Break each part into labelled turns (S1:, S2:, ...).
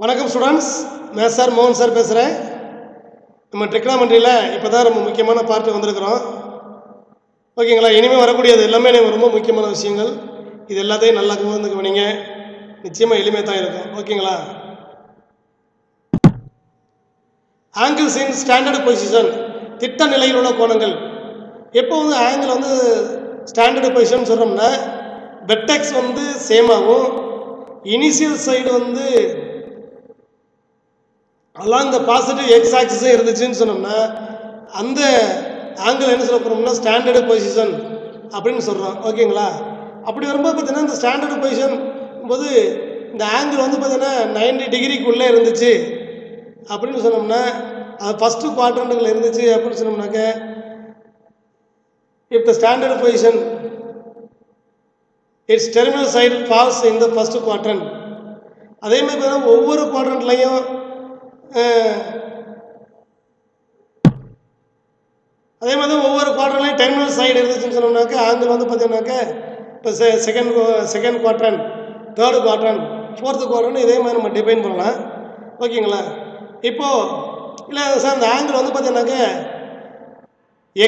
S1: வணக்கம் ஸ்டூடெண்ட்ஸ், நான் சார் மோகன் சார் பேசுகிறேன். நம்ம ட்ரிக்னாமெண்ட்ரியில் இப்போ தான் ரொம்ப முக்கியமான பார்ட்டு வந்திருக்கிறோம். ஓகேங்களா? இனிமேல் வரக்கூடியது எல்லாமே ரொம்ப முக்கியமான விஷயங்கள். இது எல்லாத்தையும் நல்லா வந்து கவனிங்க. நிச்சயமாக எளிமையாக தான் இருக்கும். ஓகேங்களா? ஆங்கிள்ஸ் இன் ஸ்டாண்டர்ட் பொசிஷன், திட்ட நிலையில் உள்ள கோணங்கள். எப்போ வந்து ஆங்கிள் வந்து ஸ்டாண்டர்டு பொசிஷன் சொல்கிறோம்னா, வெர்டெக்ஸ் வந்து சேம் ஆகும். இனிஷியல் சைடு வந்து அலாங் த பாசிட்டிவ் எக்ஸ் ஆக்சிஸும் இருந்துச்சுன்னு சொன்னோம்னா அந்த ஆங்கிள் என்ன சொல்ல போகிறோம்னா ஸ்டாண்டர்டு பொசிஷன் அப்படின்னு சொல்கிறோம். ஓகேங்களா? அப்படி வரும்போது பார்த்தீங்கன்னா இந்த ஸ்டாண்டர்டு பொசிஷன் போது இந்த ஆங்கிள் வந்து பார்த்தீங்கன்னா 90 டிகிரிக்குள்ளே இருந்துச்சு அப்படின்னு சொன்னோம்னா, அது ஃபஸ்ட்டு குவாட்ரண்ட்டுக்குள்ளே இருந்துச்சு அப்படின்னு சொன்னோம்னாக்க, if the standard position it's terminal side falls in the first quadrant. அதே மாதிரி பார்த்தீங்கன்னா ஒவ்வொரு குவாட்ரண்ட்லையும் அதே மாதிரி ஒவ்வொரு குவார்டர்லையும் டெர்மினல் சைடு இருந்துச்சுன்னு சொன்னோம்னாக்க ஆங்கிள் வந்து பார்த்தீங்கன்னாக்க இப்போ second quadrant, third quadrant, fourth quadrant இதே மாதிரி நம்ம டிஃபைன் பண்ணலாம். ஓகேங்களா? இப்போது இல்லை சார் அந்த ஆங்கிள் வந்து பார்த்தீங்கன்னாக்க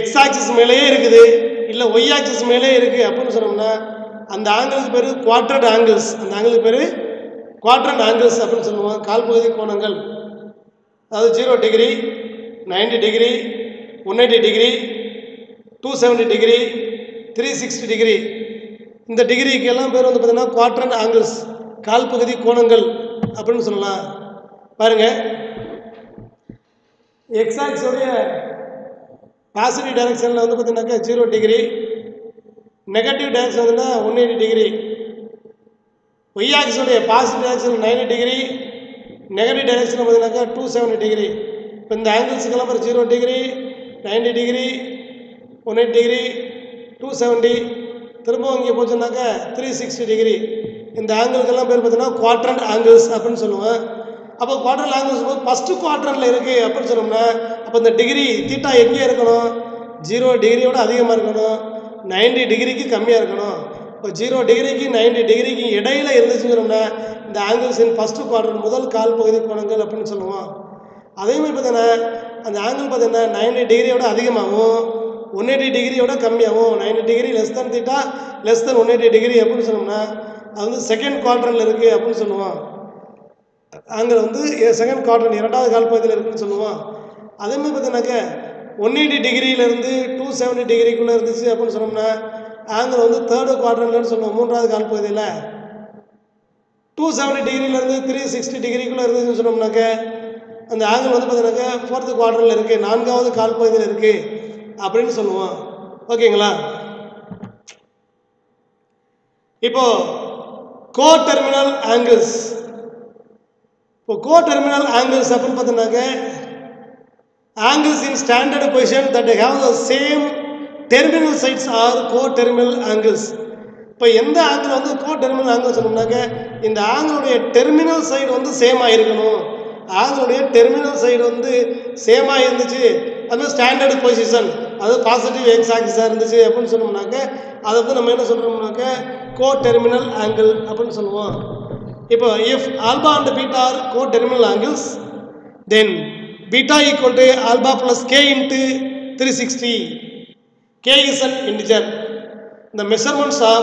S1: எக்ஸ் ஆக்சிஸ் மேலேயே இருக்குது, இல்லை ஒய் ஆக்சிஸ் மேலே இருக்குது அப்படின்னு சொன்னோம்னா அந்த ஆங்கிளுக்கு பேர் குவாட்ரண்ட் ஆங்கிள்ஸ். அந்த ஆங்கிளுக்கு பேர் குவாட்ரண்ட் ஆங்கிள்ஸ் அப்படின்னு சொல்லுவோம். கால்பகுதி கோணங்கள். அதாவது 0 degree, 90 degree, 180 degree, 270 degree, 360 degree. இந்த டிகிரிக்கு எல்லாம் பேர் வந்து பார்த்தீங்கன்னா குவாட்ரண்ட் ஆங்கிள்ஸ், கால்பகுதி கோணங்கள் அப்படின்னு சொல்லலாம். பாருங்க, எக்ஸ் ஆக்சிஸோடைய பாசிட்டிவ் டைரக்ஷனில் வந்து பார்த்தீங்கன்னாக்கா 0 டிகிரி, நெகட்டிவ் டைரக்ஷன் வந்துன்னா 180 டிகிரி. ஒய் ஆக்சிஸோடைய positive direction 90 degree, negative direction பார்த்தீங்கன்னாக்கா 270 டிகிரி. இப்போ இந்த ஆங்கிள்ஸுக்கெல்லாம் ஒரு 0 டிகிரி, 90 டிகிரி, 180 டிகிரி, 270, திரும்பவும் இங்கே போச்சுன்னாக்கா 360 டிகிரி. இந்த ஆங்கிள்கெல்லாம் பேர் பார்த்தீங்கன்னா குவாட்ரண்ட் ஆங்கிள்ஸ் அப்படின்னு சொல்லுவேன். அப்போ குவாட்ரண்ட் ஆங்கிள்ஸ் போது ஃபஸ்ட்டு குவாட்ரண்டில் இருக்குது அப்படின்னு சொன்னோம்னா அப்போ இந்த டிகிரி தீட்டா எங்கே இருக்கணும்? 0 டிகிரியோட அதிகமாக இருக்கணும், 90 டிகிரிக்கு கம்மியாக இருக்கணும். இப்போ 0 டிகிரிக்கு 90 டிகிரிக்கு இடையில இருந்துச்சுன்னு சொன்னோம்னா இந்த ஆங்கிள்ஸ் இன் ஃபஸ்ட்டு குவாட்ரண்ட், முதல் கால் பகுதி கோணங்கள் அப்படின்னு சொல்லுவோம். அதே மாதிரி பார்த்தீங்கன்னா அந்த ஆங்கிள் பார்த்தீங்கன்னா 90 டிகிரியோட அதிகமாகவும் 180 டிகிரியோட கம்மியாகும். 90 degree less than theta less than 180 degree அப்படின்னு சொன்னோம்னா அது வந்து செகண்ட் குவாட்ரண்டில் இருக்குது அப்படின்னு சொல்லுவோம். ஆங்கிள் வந்து செகண்ட் குவாட்ரண்ட், இரண்டாவது கால் பகுதியில் இருக்குதுன்னு சொல்லுவோம். அதே மாதிரி பார்த்தீங்கன்னாக்க 180 டிகிரியிலேருந்து 270 டிகிரிக்குள்ளே இருந்துச்சு அப்படின்னு சொன்னோம்னா ஆங்கிள் வந்து தேர்டு குவாட்ரண்ட்லன்னு சொல்லுவோம், மூன்றாவது கால் பகுதியில். 270 டிகிரியிலேருந்து 360 டிகிரிக்குள்ளே இருந்துச்சுன்னு சொன்னோம்னாக்க அந்த ஆங்கிள் வந்து பார்த்தீங்கன்னாக்கா ஃபோர்த்து குவார்டரில் இருக்குது, நான்காவது கால் பகுதியில் இருக்குது அப்படின்னு சொல்லுவோம். ஓகேங்களா? இப்போ கோ டெர்மினல் ஆங்கிள்ஸ். இப்போ கோ டெர்மினல் ஆங்கிள்ஸ் அப்படின்னு பார்த்தோம்னாக்க angles in standard position that have the same terminal sides are coterminal angles. இப்போ எந்த ஆங்கிள் வந்து கோ டெர்மினல் ஆங்கிள் சொன்னோம்னாக்க இந்த ஆங்கிளுடைய டெர்மினல் சைடு வந்து சேமாக இருக்கணும். ஆங்கிளுடைய டெர்மினல் சைடு வந்து சேமாக இருந்துச்சு, அதுமாதிரி ஸ்டாண்டர்டு பொசிஷன், அது பாசிட்டிவ் எக்ஸ் ஆக்சிஸாக இருந்துச்சு அப்படின்னு சொன்னோம்னாக்க அதை வந்து நம்ம என்ன சொல்கிறோம்னாக்க கோ டெர்மினல் ஆங்கிள் அப்படின்னு சொல்லுவோம். இப்போ if alpha and beta are coterminal angles then beta equal to alpha plus K into 360. K is an integer. The measurements of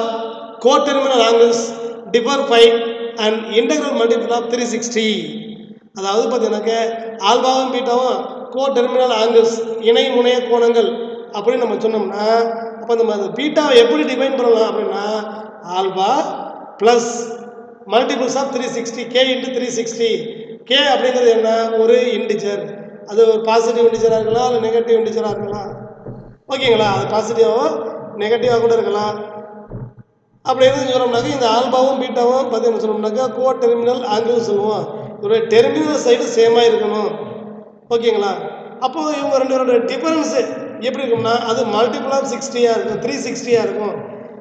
S1: co-terminal angles differ by an integral multiple of 360. அதாவது பார்த்தீங்கன்னாக்க ஆல்பாவும் பீட்டாவும் கோ terminal angles, இணை முனைய கோணங்கள் அப்படின்னு நம்ம சொன்னோம்னா அப்போ நம்ம பீட்டாவை எப்படி டிஃபைன் பண்ணலாம் அப்படின்னா alpha plus multiples of 360, K into 360. K அப்படிங்கிறது என்ன? ஒரு இன்டிஜர். அது ஒரு பாசிட்டிவ் இன்டிஜராக இருக்கலாம், இல்லை நெகட்டிவ் இன்டிஜராக இருக்கலாம். ஓகேங்களா? அது பாசிட்டிவாகவும் நெகட்டிவாக கூட இருக்கலாம். அப்படி இருந்து சொன்னோம்னாக்க இந்த ஆல்பாவும் பீட்டாவும் பார்த்தீங்கன்னு சொன்னோம்னாக்கா கோ டெர்மினல் ஆங்கிள் சொல்லுவோம். இதோடைய டெர்மினல் சைடு சேமாக இருக்கணும். ஓகேங்களா? அப்போது இவங்க ரெண்டு பேரோட டிஃபரன்ஸு எப்படி இருக்கும்னா அது மல்டிபிள் ஆஃப் 60 இருக்கும், 360 இருக்கும்.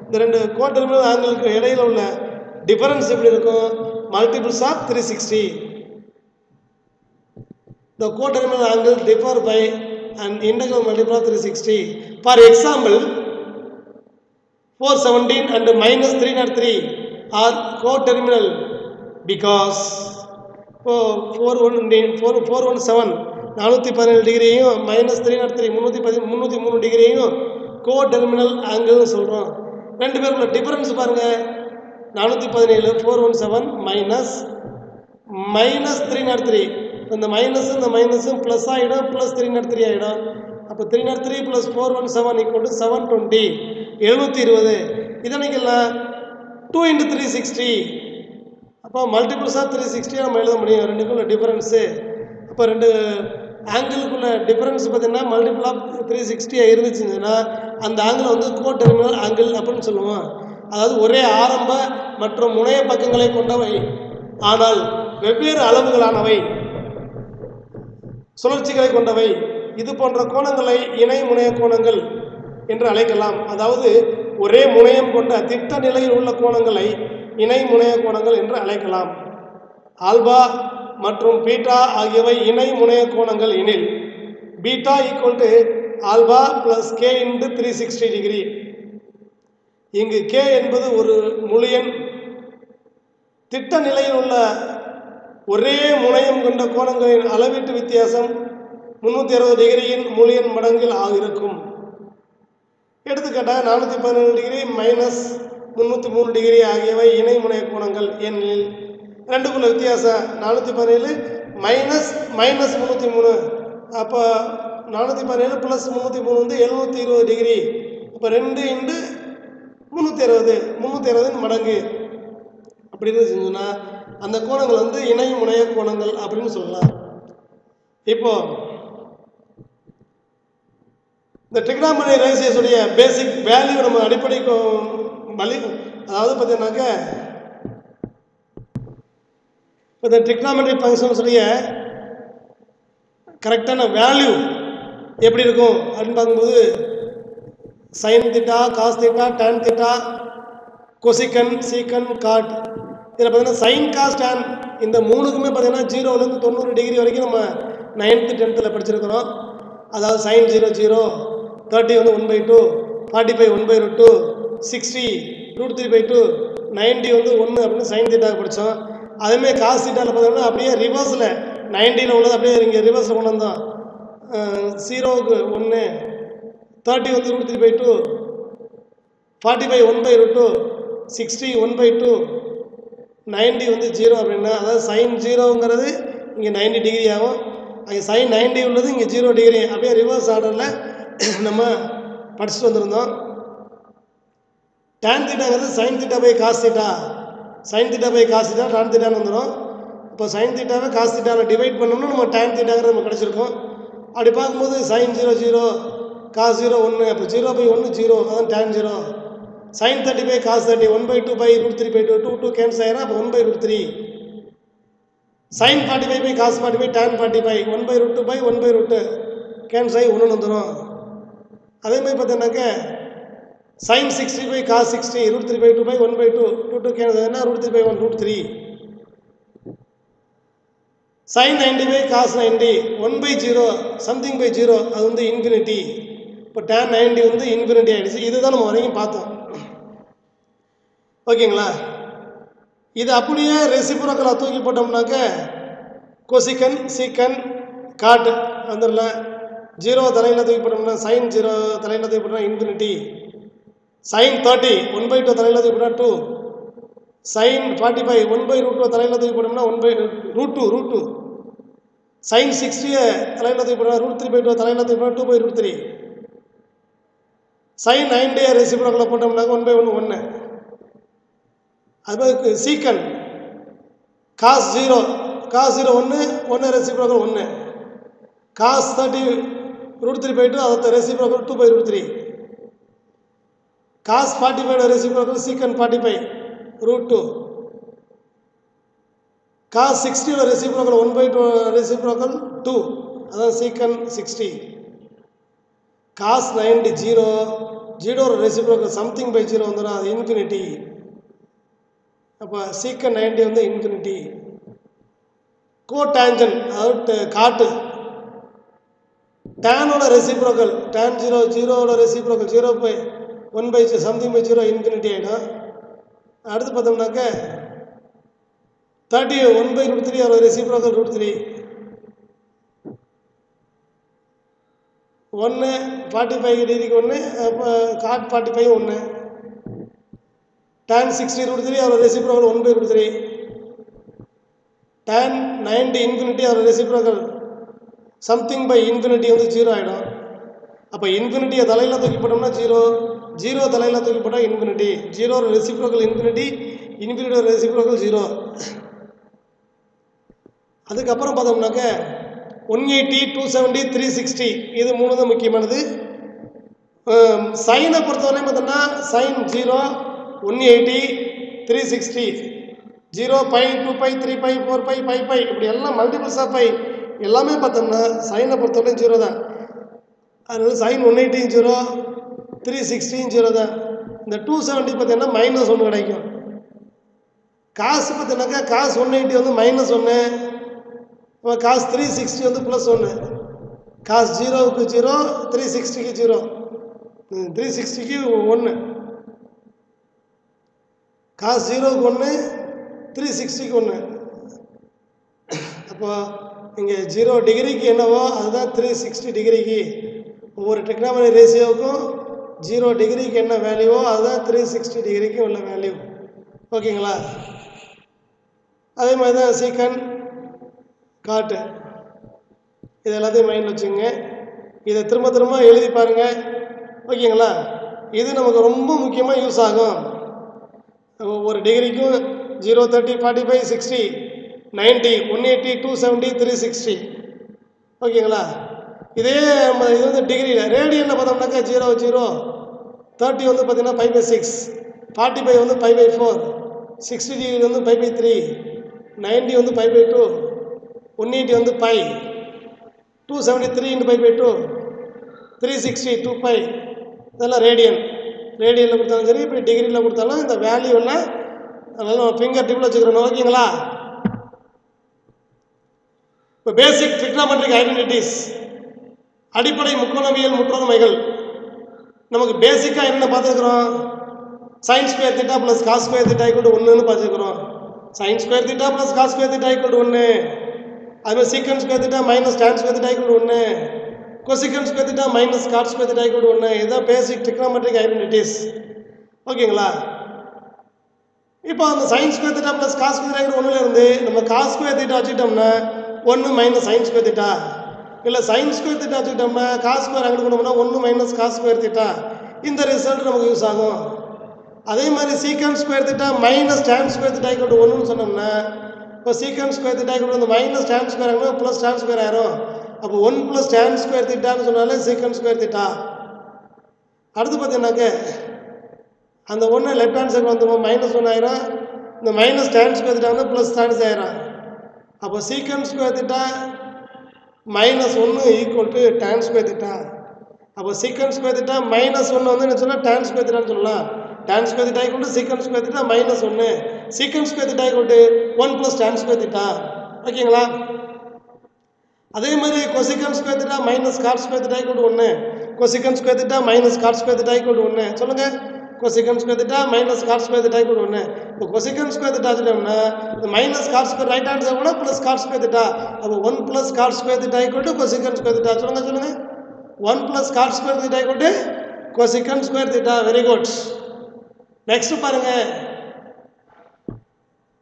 S1: இந்த ரெண்டு கோ டெர்மினல் ஆங்கிளுக்கு இடையில உள்ள டிஃபரன்ஸ் எப்படி இருக்கும்? Multiples of 360. The co-terminal angles differ by an integral multiple of 360. For example, 417 and minus 303 are co-terminal because இப்போது 417 417 டிகிரியையும் -303 303 டிகிரியையும் கோ டெர்மினல் ஆங்கிள்னு சொல்கிறோம். ரெண்டு பேருக்குள்ள டிஃபரன்ஸ் பாருங்கள். 417 417 -303. இந்த மைனஸும் ப்ளஸ் ஆகிடும், +303 ஆகிடும். அப்போ 303 + 417 = 720 720. இதை நினைக்கலாம் 2 × 360. அப்போ மல்டிபிள்ஸ் ஆஃப் 360 நம்ம எழுத முடியும். ரெண்டுக்குள்ள டிஃபரன்ஸு. அப்போ ரெண்டு ஆங்கிளுக்குள்ள டிஃபரன்ஸ் பார்த்தீங்கன்னா மல்டிபிள் ஆஃப் 360 இருந்துச்சுன்னா அந்த ஆங்கிள் வந்து கோ டெர்மினல் ஆங்கிள் அப்படின்னு சொல்லுவோம். அதாவது ஒரே ஆரம்ப மற்றும் முனைய பக்கங்களை கொண்டவை, ஆனால் வெவ்வேறு அளவுகளானவை, சுழற்சிகளை கொண்டவை. இது போன்ற கோணங்களை இணை முனைய கோணங்கள் என்று அழைக்கலாம். அதாவது ஒரே முனையம் கொண்ட திட்ட நிலையில் உள்ள கோணங்களை இணை முனைய கோணங்கள் என்று அழைக்கலாம். ஆல்பா மற்றும் பீட்டா ஆகியவை இணை முனைய கோணங்கள் எனில் பீட்டா = ஆல்பா + k × 360 டிகிரி. இங்கு k என்பது ஒரு முழு எண். திட்ட நிலையில் உள்ள ஒரே முனையம் கொண்ட கோணங்களின் அளவீட்டு வித்தியாசம் 360 டிகிரியின் முழு எண் மடங்கில் இருக்கும். எடுத்துக்காட்டாக 417 டிகிரி -303 டிகிரி ஆகியவை இணை முனைய கோணங்கள் எனில் ரெண்டுக்குள்ள வித்தியாசம் 417 -303. அப்போ 417 + 303 வந்து 720 டிகிரி. அப்போ 2 × 360 மடங்கு அப்படின்னு செஞ்சோன்னா அந்த கோணங்கள் வந்து இணை முனைய கோணங்கள் அப்படின்னு சொல்லலாம். இப்போ இந்த ட்ரிகனாமெட்ரி ரேஷியோஸ் உடைய பேசிக் வேல்யூ நம்ம அடிப்படை அதாவது பார்த்தீங்கன்னாக்க இப்போ இந்த ட்ரிகனாமெட்ரி ஃபங்க்ஷன்ஸ் உடைய கரெக்டான வேல்யூ எப்படி இருக்கும் அப்படின்னு பார்க்கும்போது sine theta, cos theta, tan theta, cosecant, secant, cot. இதில் பார்த்தீங்கன்னா சைன், காஸ், டான் இந்த மூணுக்குமே பார்த்தீங்கன்னா 0லேருந்து 90 டிகிரி வரைக்கும் நம்ம 9th 10th படிச்சிருக்கிறோம். அதாவது சைன் 0 0, 30 வந்து 1/2, 45 1/2, 60 √3/2, 90 வந்து 1 அப்படின்னு சைன் தீட்டாவை படித்தோம். அதேமாதிரி காஸ் தீட்டாவில் பார்த்தோம்னா அப்படியே ரிவர்ஸில் 90ல் உள்ளது அப்படியே இங்கே ரிவர்ஸில் கொண்டு வந்தோம். 0க்கு 1, 30 வந்து √3/2, 45 1/2, 60 1/2, 90 வந்து 0 அப்படின்னா அதாவது சைன் 0ங்கிறது இங்கே 90 டிகிரி ஆகும். அங்கே சைன் 90 உள்ளது இங்கே 0 டிகிரி. அப்படியே ரிவர்ஸ் ஆர்டரில் நம்ம படிச்சுட்டு வந்திருந்தோம். டான் தீட்டாங்கிறது sine theta cos theta, sine theta cos theta tan தீட்டான்னு வந்துடும். இப்போ சைன் தீட்டாவை காஸ் தீட்டாவில் டிவைட் பண்ணோம்னா நம்ம டான் தீட்டாங்கிறது நம்ம கிடச்சிருக்கோம். அப்படி பார்க்கும்போது சைன் 0 0, காஸ் 0 1, அப்போ 0/1 0, அதான் டான் 0. சைன் 30 காஸ் 30, 1/2/√3/2, 2 கேன்சல் ஆயிரும். அப்போ 1/√3. சைன் 45 காஸ் 45, டான் 45, 1/√2 1/√2 கேன்சல் ஆகி 1 வந்துடும். அதே மாதிரி பார்த்தீங்கன்னாக்க சைன் 60 காஸ் 60, √3/2 1/2, 2 கேன்சல் ஆகினா √3/1 √3. சைன் 90 காஸ் 90, 1/0 சம்திங் பை 0, அது வந்து இன்ஃபினிட்டி. இப்போ டான் 90 வந்து இன்ஃபினிட்டி ஆகிடுச்சு. இதுதான் நம்ம வரைக்கும் பார்த்தோம். ஓகேங்களா? இது அப்படியே ரெசிப்ரோக்கலாக தூக்கி போட்டோம்னாக்க கொசிக்கன், சீக்கன், காட் வந்துடலாம். 0 தலையில் தூக்கி போட்டோம்னா சைன் 0 தலையில் தூக்கி போட்டோம்னா இன்ஃபினிட்டி. சைன் 30 1/2 தலையில் தூக்கி போட்டால் 2. சைன் 45 1/√2 தலையில் தூக்கி போட்டோம்னா 1/√2. சைன் 60 தலையில் தூக்கி போட்டோம்னா √3/2 தலையில் தூக்கி போட்டால் 2/√3. சைன் 90 ரெசிப்ரோக்கலாக போட்டோம்னாக்க 1/1 1. அதுமாதிரி சீக்கன் காஸ் 0 1 1 ரெசிப்ரோக்கல் 1. காஸ் 30 √3/2 அதை ரெசிப்ரோக்கல் 2/√3. காஸ் 45 ரெசிப்ரோக்கல் சீக்கன் 45 √2. காஸ் 60 ரெசிப்ரோக்கல் 1/2 ரெசிப்ரோக்கல் 2, அதான் சீக்கன் 60. காஸ் 90 0 ரெசிப்ரோக்கல் சம்திங் பை 0 வந்துடும், அது இன்ஃபினிட்டி. அப்போ சீக்கன் 90 வந்து இன்ஃபினிட்டி. கோடான்ஜன் அதாவது காட்டு டேனோட ரெசிப்ரோக்கல் டான் 0 0ஓட ரெசிப்ரோக்கல் 0/1/0 சம்திங் பை 0 இன்ஃபினிட்டி ஆகிடும். அடுத்து பார்த்தோம்னாக்க 30 1/√3 or reciprocal √3. 1 45 டிகிரிக்கு 1 cot 45 1 tan 60√3 or reciprocal 1/√3. tan 90 infinity or reciprocal something by infinity வந்து 0 ஆயிடும். அப்போ இன்ஃபினிட்டியை தலையில் தூக்கி போட்டோம்னா 0, 0 தலையில் தூக்கி போட்டால் infinity, 0 reciprocal infinity, infinity reciprocal 0. அதுக்கப்புறம் பார்த்தோம்னாக்க 180 270 360 இது 3 தான் முக்கியமானது. சைனை பொறுத்தவரையும் பார்த்தோம்னா சைன் 0 180 360 0 π 2 π 3 π 4 π 5 π இப்படி எல்லாம் மல்டிபிள்ஸ் ஆஃப் பை எல்லாமே பார்த்தோம்னா சைனை பொறுத்தவரையும் 0 தான். அதனால சைன் 180 0 360 0 தான். இந்த 270 பார்த்தீங்கன்னா -1 கிடைக்கும். காசு பார்த்தீங்கன்னாக்கா காசு 180 வந்து -1, காசு 360 வந்து +1. காசு 0க்கு 0 360க்கு 0 360க்கு 1, காசு 0க்கு 1 360க்கு 1. அப்போ இங்கே 0 டிகிரிக்கு என்னவோ அதுதான் 360 டிகிரிக்கு. ஒவ்வொரு டெக்னாமெட்ரி ரேஷியோவுக்கும் 0 டிகிரிக்கு என்ன வேல்யூவோ அதுதான் 360 டிகிரிக்கு உள்ள வேல்யூ. ஓகேங்களா? அதே மாதிரி தான் சீக்கன் காட்டு இது எல்லாத்தையும் மைண்டில் வச்சுங்க. இதை திரும்ப திரும்ப எழுதி பாருங்கள். ஓகேங்களா? இது நமக்கு ரொம்ப முக்கியமாக யூஸ் ஆகும். ஒவ்வொரு டிகிரிக்கும் 0 30 45 60 90 180 270 360. ஓகேங்களா? இதே இது வந்து டிகிரியில் ரேடியனில் பார்த்தோம்னாக்கா 0 0 30 வந்து பார்த்தீங்கன்னா 5/6, 45 வந்து 5/4, 60 டிகிரி வந்து 5/3, 90 வந்து 5/2, 180 வந்து π, 273 × 5/2, 360 2π. இதெல்லாம் ரேடியனில் கொடுத்தாலும் சரி, இப்போ டிகிரியில் கொடுத்தாலும் இந்த வேல்யூ எல்லாம் அதனால நம்ம ஃபிங்கர் டிப்பில் வச்சுக்கிறோம். ஓகேங்களா? இப்போ பேசிக் ட்ரிக்னாமெட்ரிக் ஐடென்டிட்டிஸ், அடிப்படை முக்கோணவியல் முற்றொருமைகள். நமக்கு பேசிக்காக என்ன பார்த்துருக்குறோம்? sin square theta plus cos square theta equal to 1ன்னு பார்த்துருக்குறோம். sin square theta plus cos square theta equal to 1. அதுமாதிரி secant square theta minus tan square theta equal to 1, cosecant square theta minus cot square theta equal to 1. இதுதான் basic trigonometric identities. ஓகேங்களா? இப்போ அந்த sin square theta plus cos square theta equal 1லேருந்து நம்ம cos square theta வச்சுக்கிட்டோம்னா 1 minus sin square theta, இல்லை sin square theta வச்சுக்கிட்டோம்னா cos square அங்கே கொண்டு போனோம்னா 1 மைனஸ் காஸ் ஸ்கொயர் தீட்டா. இந்த ரிசல்ட் நமக்கு யூஸ் ஆகும். அதே மாதிரி secant square theta minus tan square theta equal to 1ன்னு சொன்னோம்னா இப்போ secant square theta equal to minus tan square ஆகுனா ப்ளஸ் tan ஸ்கொயர் ஆயிரும். அப்போ 1 + tan ஸ்கொயர் தீட்டான்னு சொன்னாலே சீக்கன் ஸ்கொயர் தீட்டா. அடுத்து பார்த்தீங்கன்னாக்க அந்த 1 லெஃப்ட் ஹேண்ட் சைடு வந்து -1 ஆயிரும். இந்த மைனஸ் tan ஸ்கொயர் தீட்டா வந்து ப்ளஸ் tan ஆயிரும். அப்போ சீக்கன் square theta -1 equal to tan square theta. அப்போ சீக்கன் ஸ்கொயர் தீட்டா -1 வந்து என்ன சொல்லலாம்? tan ஸ்கொயர் தீட்டான்னு சொல்லலாம். tan square theta equal to சீக்கன் ஸ்கொயர் தீட்டா -1, சீக்கன் square theta equal to 1 + tan square theta. ஓகேங்களா? அதே மாதிரி கொசிக்கன் square theta minus cot square theta equal to 1, cosecant square theta minus cot square theta equal to 1. சொல்லுங்க, கொசிக்கன் square theta minus cot square theta equal to 1. இப்போ கொசிக்கன் square theta வச்சுட்டோம்னா இந்த minus cot square right hand side கூட plus God square theta. அப்போ 1 + God square theta equal to கொசிக்கன் square theta. சொல்லுங்க 1 + God square theta equal to கொசிக்கன் square theta. Very good. Next பாருங்க,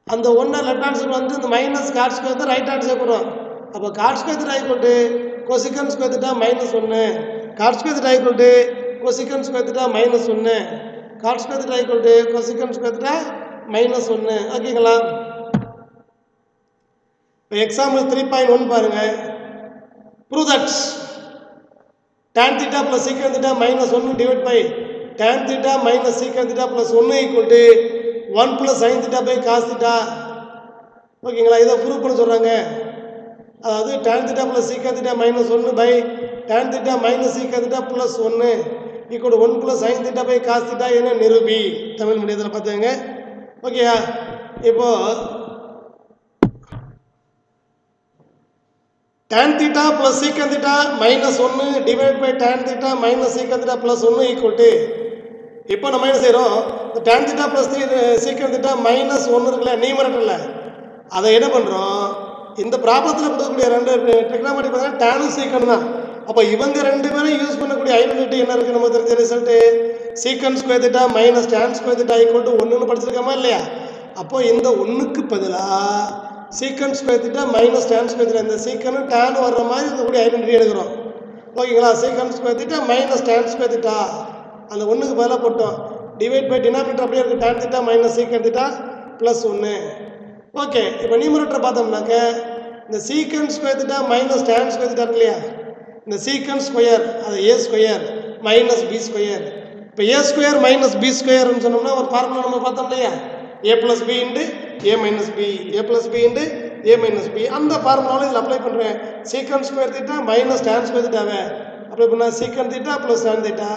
S1: அந்த 1 left hand side வந்து இந்த minus cot square தான் right hand side வரும். அப்போ God square theta equal to கொசிக்கன் square theta -1, God square theta equal to கொசிக்கன் square theta -1, God square theta equal to கொசிக்கன் square theta -1. ஓகேங்களா? இப்போ example 3.1 பாருங்க. Prove that tan theta plus secant theta minus 1 divided by tan theta minus secant theta plus 1 equal to 1 plus sin theta by cos theta. ஓகேங்களா? இதை prove பண்ண சொல்கிறாங்க. அதாவது tan theta plus secant theta minus 1 by tan theta minus secant theta plus 1 equal to 1 plus sin theta by cos theta என நிரூபி. தமிழ் மீடியத்தில் பார்த்துங்க. ஓகேயா? இப்போ tan theta plus secant theta minus 1 divided by tan theta minus secant theta plus 1 equal to, இப்போ நம்ம என்ன செய்கிறோம்? tan theta plus secant theta minus 1 இருக்குல்ல, நியூமரேட்டரில் அதை என்ன பண்ணுறோம், இந்த ப்ராப்ளத்தில் கொடுக்கக்கூடிய ரெண்டு ட்ரிக்னாமெட்ரி பார்த்தீங்கன்னா டேனும் சீக்கன் தான். அப்போ இவங்க ரெண்டு பேரும் யூஸ் பண்ணக்கூடிய ஐடென்டிட்டி என்ன இருக்குது நம்ம தெரிஞ்ச result, secant square theta minus tan square theta equal to 1ன்னு படிச்சிருக்கோமா இல்லையா. அப்போ இந்த ஒன்றுக்கு பதிலாக secant square theta minus tan square theta, இந்த சீக்கனும் டேன் வர்ற மாதிரி இருக்கக்கூடிய ஐடென்டிட்டி எடுக்கிறோம். ஓகேங்களா. Secant square theta minus tan square theta அந்த ஒன்றுக்கு பதிலாக போட்டோம். டிவைட் பை டினாமினேட்டர் அப்படியே இருக்குது, tan theta minus secant theta plus 1. Okay. இப்போ நியூமரேட்டர் பார்த்தோம்னாக்க இந்த secant square theta minus tan square theta இருக்கு இல்லையா, இந்த சீக்கன் ஸ்கொயர் அது A square minus B square. இப்போ ஏ ஸ்கொயர் மைனஸ் பி ஸ்கொயர்னு சொன்னோம்னா ஒரு ஃபார்முலா நம்ம பார்த்தோம் இல்லையா, A plus B into A minus B, A plus B into A minus B. அந்த ஃபார்முலாவில் இதில் அப்ளை பண்ணுறேன். Secant square theta minus tan square தீட்டாவை அப்ளை பண்ணால் secant theta plus tan theta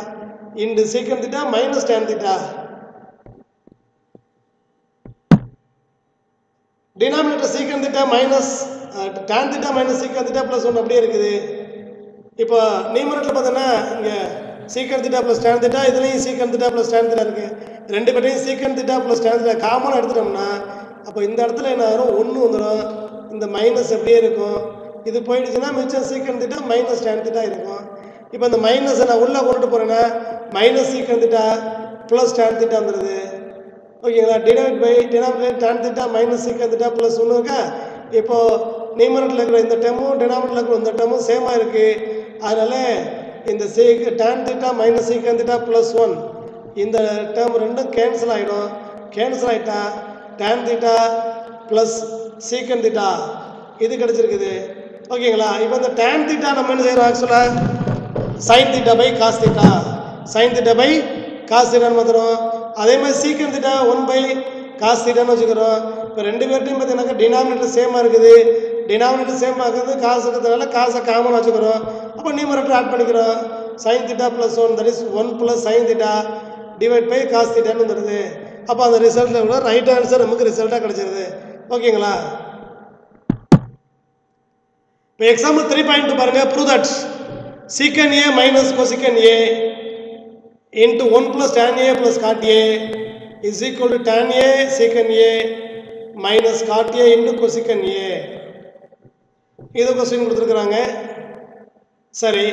S1: into secant theta minus tan theta. Denominator secant theta minus tan theta minus secant theta plus 1 அப்படியே இருக்குது. இப்போ numerator பார்த்தோன்னா இங்கே சீக்கன் தீட்டா ப்ளஸ் டேன் தீட்டா, இதுலேயும் சீக்கன் தீட்டா ப்ளஸ் டேன் தீட்டா இருக்குது. ரெண்டு பேர்ட்டையும் சீக்கன் தீட்டா ப்ளஸ் டேன் தீட்டா காமனாக எடுத்துட்டோம்னா அப்போ இந்த இடத்துல என்ன ஆகும், 1 வந்துடும், இந்த மைனஸ் அப்படியே இருக்கும். இது போயிடுச்சுன்னா மிச்சம் சீக்கன் தீட்டா மைனஸ் டேன் தீட்டா இருக்கும். இப்போ இந்த மைனஸை நான் உள்ளே கொண்டுட்டு போகிறேன்னா minus secant theta plus tan theta வந்துடுது. ஓகேங்களா. Divide by denominator tan theta minus secant theta plus 1 இருக்கா. இப்போது நியூமரேட்டரில் இருக்கிற இந்த டேமும் டினாமினேட்டரில் இருக்கிற இந்த டேமும் சேமாக இருக்குது. அதனால் இந்த tan theta minus secant theta plus 1 இந்த டேர்ம் ரெண்டும் கேன்சல் ஆகிடும். கேன்சல் ஆகிட்டா tan theta plus secant theta இது கிடச்சிருக்குது. ஓகேங்களா. இப்போ இந்த டேன் தீட்டா நம்ம என்ன செய்கிறோம், ஆக்சுவலாக sine theta by cos theta, sine theta by cos தீட்டான்னு மாற்றுறோம். அதே மாதிரி சீக்கன் தீட்டா 1 பை காஸ் தீட்டான்னு வச்சுக்கிறோம். இப்போ ரெண்டு பேர்ட்டையும் பார்த்தீங்கன்னாக்கா டினாமினேட்டர் சேமாக இருக்குது, டினாமினேட்டர் சேமாக இருக்குது, காசு இருக்கிறதுனால காசை காமனாக வச்சுக்கிறோம். அப்போ நியூமரேட்டர் ஆட் பண்ணிக்கிறோம். Sine theta plus 1 that is 1 plus sine theta divide by cos தீட்டான்னு வந்துடுது. அப்போ அந்த ரிசல்ட்டில் கூட ரைட் ஆன்சர் நமக்கு ரிசல்ட்டாக கிடச்சிருது. ஓகேங்களா. இப்போ எக்ஸாம்பிள் 3.2 பாருங்கள். ப்ரூவ் தட் சீக்கன் ஏ minus கொசிக்கன் A into 1 plus tan A plus cot A is equal to tan A secant A minus cot A into cosecant A. இது क्वेश्चन கொடுத்திருக்காங்க. சரி,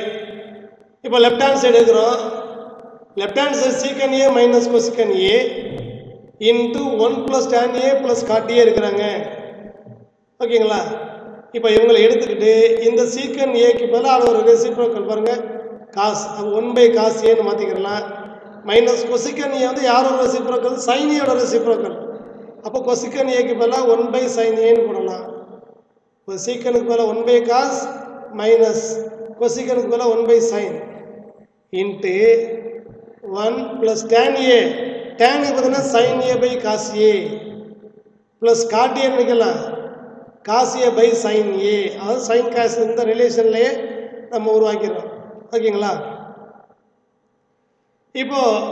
S1: இப்போ லெஃப்ட் ஹேண்ட் சைடு எடுக்கிறோம். Left hand side secant A minus cosecant A into 1 plus tan A plus cot A இருக்கிறாங்க. ஓகேங்களா. இப்போ இவங்களை எடுத்துக்கிட்டு இந்த secant A க்கு பதிலா ஒரு ரெசிப்ரோக்கல் பாருங்க cos, அது 1 by cos A ன்னு மாற்றிக்கிறலாம். மைனஸ் கொசிக்கன் ஏ வந்து யாரோட ரெசிப்ரோக்கல், சைன் ஏயோட ரெசிப்ரோக்கல். அப்போ கொசிக்கன் ஏக்கு பதிலாக 1 by சைன் ஏன்னு போடலாம். இப்போ சீக்கனுக்கு பதிலாக 1 by cos மைனஸ் கொசிக்கனுக்கு பதிலாக 1 by sine into 1 plus tan A, டேனுக்கு பார்த்தீங்கன்னா sine A by cos A plus cot ஏன்னு வைக்கலாம், cos A by sine A. அதாவது சைன் காஸ் இந்த ரிலேஷன்லேயே நம்ம உருவாக்கிடுறோம். ஓகேங்களா. இப்போது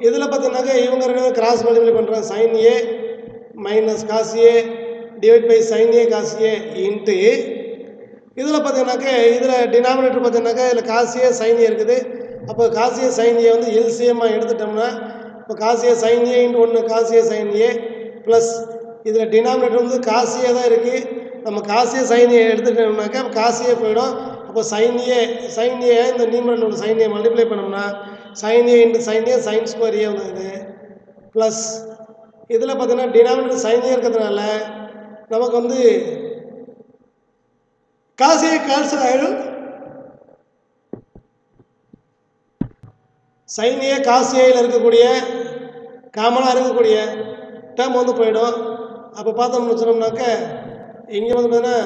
S1: இதில் பார்த்தீங்கன்னாக்கா இவங்க ரெண்டு கிராஸ் மல்டிப்ளை பண்ணுறோம். Sine A minus cos A divide by sine A cos A into இதில் பார்த்தீங்கன்னாக்கா இதில் டினாமினேட்டர் பார்த்தீங்கன்னாக்கா இதில் காஸ் ஏ சைன் ஏ இருக்குது. அப்போ காஸ் ஏ சைன் ஏ வந்து எல்சிஎம்மாக எடுத்துட்டோம்னா இப்போ cos A sine A into 1 cos A sine A plus இதில் டினாமினேட்டர் வந்து காஸ் ஏ தான் இருக்குது. நம்ம காஸ் ஏ சைன் ஏ எடுத்துட்டோம்னாக்கா காஸ் ஏ போயிடும். அப்போ சைன் ஏ இந்த நியூமரேட்டர் உள்ள சைன் ஏ மல்டிப்ளை பண்ணோம்னா sine A into sine A sine square A வந்துடுது. ப்ளஸ் இதில் பார்த்தீங்கன்னா டினாமினேட்டர் சைன் ஏ இருக்கிறதுனால நமக்கு வந்து காஸ் ஏ கேன்சல் ஆகிடும். சைன் ஏ காஸ் ஏயில் இருக்கக்கூடிய காமனாக இருக்கக்கூடிய டேர்ம் வந்து போயிடும். அப்போ பார்த்தோம்னு வச்சோம்னாக்க இங்கே வந்து பார்த்தீங்கன்னா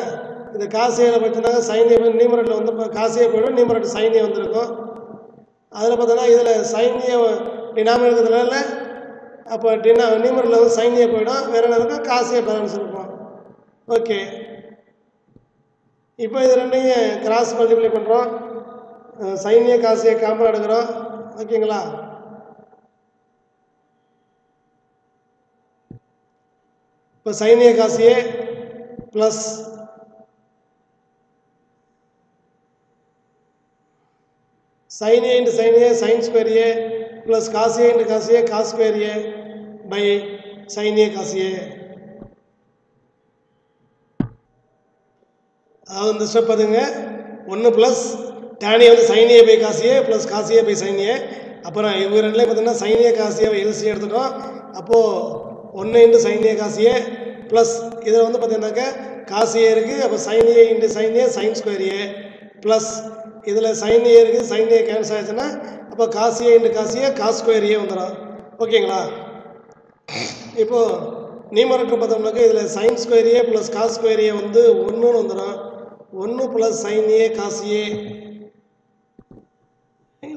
S1: இந்த காஸ் ஏயில் பார்த்தீங்கன்னா சைன் ஏ நியூமரேட்டரில் வந்து காஸ் ஏ போயிடும், நியூமரேட்டர் சைன் ஏ வந்திருக்கும். அதில் பார்த்தோன்னா இதில் சைன் ஏ டினாமினேட்டர் இருக்கிறதுனால அப்போ நியூமரேட்டரில் வந்து சைன் ஏ போயிடும், வேறு என்ன இருக்கும் காஸ் ஏ பேலன்ஸ் இருக்கும். ஓகே, இப்போ இது ரெண்டையும் கிராஸ் மல்டிப்ளை பண்ணுறோம். சைன் ஏ காஸ் ஏ காமனாக எடுக்கிறோம். ஓகேங்களா. இப்போ sine A cos A plus sin a into sin a sin square a plus cos a into cos a cos square a by sin a cos a. அதாவது இந்த step அதுங்க 1 plus tan A வந்து sin A by cos A plus cos A by sin A. அப்புறம் இவங்க ரெண்டுலேயும் பார்த்தீங்கன்னா sin A cos A LC எடுத்துட்டோம். அப்போது 1 into sin A cos A plus இதில் வந்து பார்த்தீங்கன்னாக்கா cos A இருக்குது. அப்போ sin A into sin A sin square A plus இதில் sin A இருக்குது, sin A கேன்சல் ஆயிடுச்சுன்னா அப்போ cos A into cos A cos square A வந்துடும். ஓகேங்களா? இப்போது நியூமரேட்டர் பார்த்தோம்னாக்கா இதில் sin square A plus cos square A வந்து 1ன்னு வந்துடும். 1 plus sin A cos A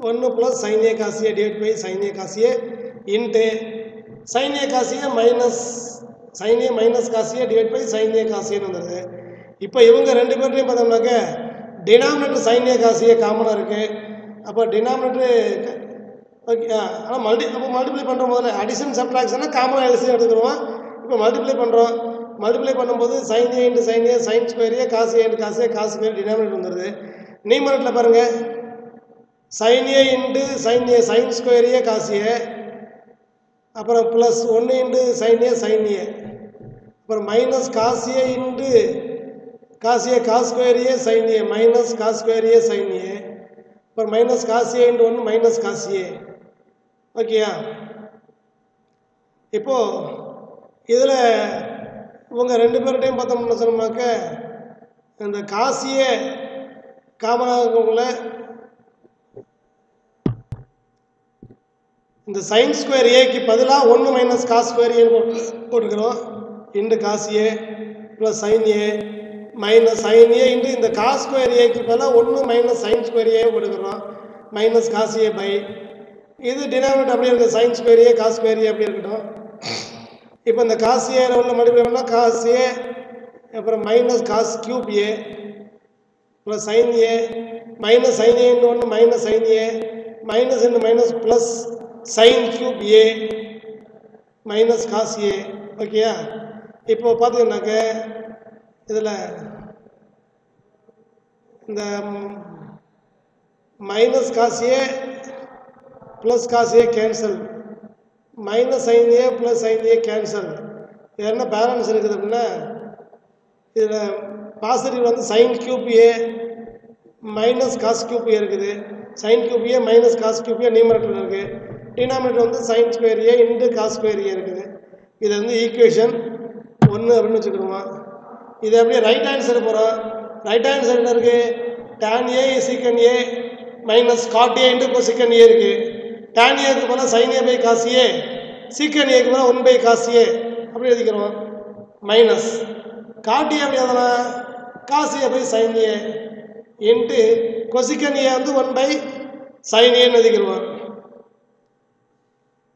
S1: 1 plus sin A cos A divide by sin A cos A into sin A cos A minus sin A minus cos A divide by sin A cos A வந்துடுது. இப்போ இவங்க ரெண்டு பேர்லையும் பார்த்தோம்னாக்க denominator sin A cos A காமனாக இருக்குது. அப்போ denominator okay ஆனால் multiply பண்ணுறோம். முதல்ல அடிஷன் சப்ட்ராக்ஷன்னா காமனாக எல்சியம் எடுத்துக்கிறோம். இப்போ மல்டிப்ளை பண்ணுறோம். மல்டிப்ளை பண்ணும்போது sin A into sin A sin square A cos A into cos A cos square denominator வந்துடுது. நியூமரேட்டரில் பாருங்கள் sin A into sin A sin square A cos A அப்புறம் plus 1 into sin A sin A அப்புறம் minus cos A into cos A cos square A sin A minus cos square A sin A அப்புறம் minus cos A into 1 minus cos A. ஓகேயா? இப்போது இதில் இவங்க ரெண்டு பேர்கிட்டையும் பார்த்தோம்னு சொன்னோம்னாக்க இந்த cos A காமனாக இருக்கவங்கள இந்த sin ஸ்கொயர் ஏக்கு பதிலாக 1 மைனஸ் cos ஸ்கொயர் ஏ போட்டுக்கிறோம். Into cos A plus sin A minus sin A into இந்த cos ஸ்கொயர் ஏக்கு பதிலாக 1 மைனஸ் sin ஸ்கொயர் ஏ போட்டுக்கிறோம். மைனஸ் cos A பை இது டினாமினேட்டர் அப்படியே இருக்குது. sin square A cos square A அப்படியே இருக்கட்டும். இப்போ இந்த cos A உள்ள மல்டிப்ளை பண்ணால் cos A அப்புறம் minus cos cube A plus sin A minus sin A into 1 minus sin A minus into minus plus sin cube A minus cos A. ஓகேயா? இப்போ பார்த்தீங்கன்னாக்க இதில் இந்த minus cos A plus cos A cancel minus sin A plus sin A cancel. இது என்ன balance இருக்குது அப்படின்னா இதில் பாசிட்டிவ் வந்து sin cube A minus cos cube A இருக்குது. sin cube A minus cos cube A நியூமரேட்டரில் இருக்குது. டினாமினேட்டர் வந்து sin square A into cos square A இருக்குது. இது வந்து ஈக்குவேஷன் 1 அப்படின்னு வச்சுக்கிடுவோம். இது அப்படியே ரைட் ஹேண்ட் சைடு போகிறோம். ரைட் ஹேண்ட் சைடில் இருக்குது tan A secant A minus cot A into cosecant A இருக்குது. tan Aக்கு போல sin A by cos A secant Aக்கு போல 1 பை cos A அப்படி எழுதிக்கிறோம். மைனஸ் cot A அப்படி எதனா cos A by sin A into cosecant A வந்து 1 பை sin A எழுதிக்கிறோம்.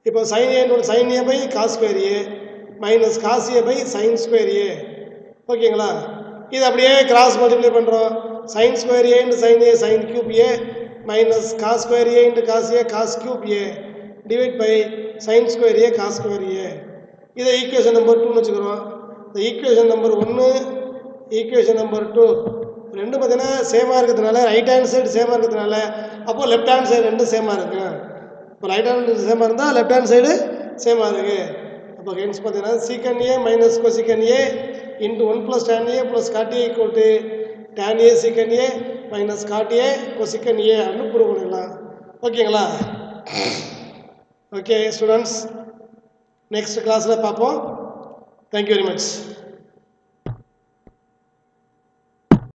S1: இப்போ sin A into sin A by cos square A minus cos A by sin square A. ஓகேங்களா? இது அப்படியே கிராஸ் மல்டிப்ளை பண்ணுறோம். sin square A into sin A sin cube A minus cos square A into cos A cos cube A divide by sin square A cos square A. இதை equation number 2ன்னு வச்சுக்கிறோம். இந்த equation number 1 equation number 2 ரெண்டும் பார்த்தீங்கன்னா சேமாக இருக்கிறதுனால right hand side சேமாக இருக்கிறதுனால அப்போது லெஃப்ட் ஹேண்ட் சைடு ரெண்டும் சேமாக இருக்குது. இப்போ ரைட் ஹேண்ட் சேமாக இருந்தால் லெஃப்ட் ஹேண்ட் சைடு சேமாக இருக்குது. அப்போ ஹென்ஸ் பார்த்தீங்கன்னா secant A minus cosecant A into 1 plus tan A plus cot A equal to tan A secant A minus cot A cosecant A அப்படின்னு ப்ரூவ் பண்ணிடலாம். ஓகேங்களா? ஓகே ஸ்டூடெண்ட்ஸ், நெக்ஸ்ட் கிளாஸில் பார்ப்போம். Thank you very much.